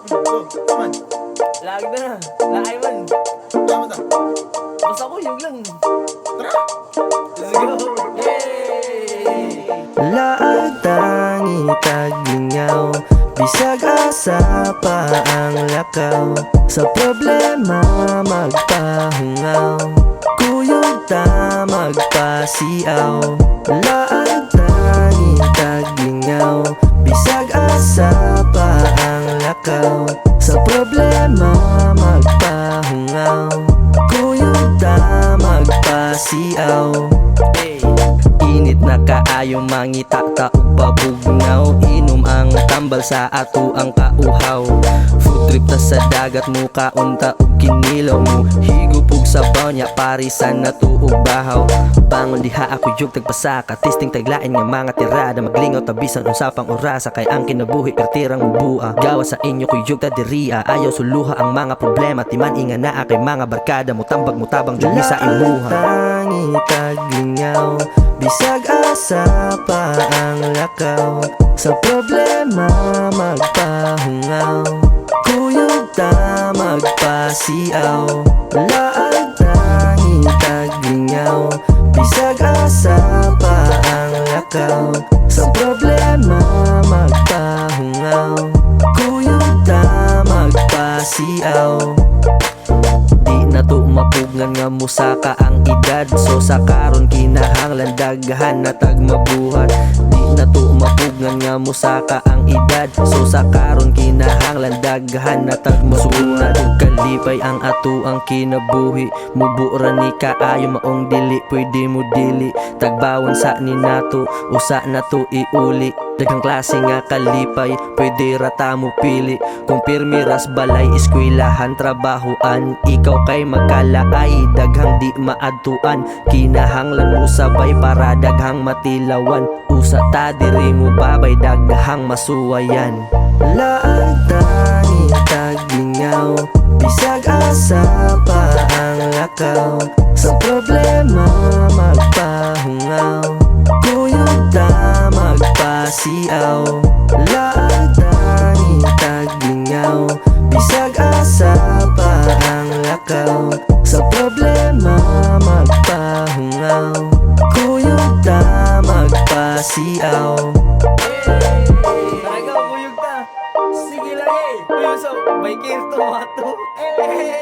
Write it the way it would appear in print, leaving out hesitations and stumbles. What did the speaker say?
Oh, taman. Lag na. Lakay man. Tama ta. Basta ko, yun lang. Tara. Let's go. Yay! Laag tangi taglingaw, bisag asa pa ang lakaw. Sa problema magpahungaw, kuyog ta magpasiaw. Laag tangi taglingaw, bisag asa pa ang lakaw. Sa problema magpahungaw, kuyog ta magpasiaw. Hey! Init na kaayo mangita ta og babugnaw. Inom ang tambal sa ato ang kauhaw. Food trip ta sa dagat mo kaunta og kinilaw mo. Higupog sa bawnya parisan na tuog bahaw. Bangon diha ako jug tagpasaka, testing taglain nga mga tirada. Maglingaw tabisan unsa pang orasa, kay ang kinabuhi pertirang mubua. Gawa sa inyo kuy jug ta diriya, ayaw suluha ang mga problema. Timan inga naa kay mga barkada mo tambag mo tabang jud sa imuha. Tangi taglingaw, bisag asa pa ang lakaw. Sa problema magpahungaw, kuyog ta magpasiaw. Laag tangi taglingaw, bisag asa pa ang lakaw. Sa problema magpahungaw, kuyog ta magpasiaw. Di na to mapugngan nga musaka ang edad, so sa karon kinahanglan daghan na tagmabuhat. Di na to mapugngan nga musaka ang edad, so sa karon kinahanglan daghan na tagmabuhat. Ug kalipay ang ato ang kinabuhi, mubura ni kaayo maong dili pwede mo dili. Tagbawon sa ni nato, usa na to iuli. Daghang klase nga kalipay, pwede rata mo pili. Kung pirmiras balay, eskwelahan, trabahoan, ikaw kay magkalaay, daghang di maadtuan. Kinahanglan mo sabay para daghang matilawan. Usa ta diri mo babay, daghang masuwayan. Laag tangi taglingaw, bisag asa pa ang lakaw. Sa problema magpahungaw, kuyog ta magpasiaw. Laag tangi taglingaw, bisag asa pa ang lakaw. Sa problema magpahungaw, kuyog ta magpasiaw. Talaga, buyog ta. Sige lang eh. Kuya, so, may care to, mato. Hey!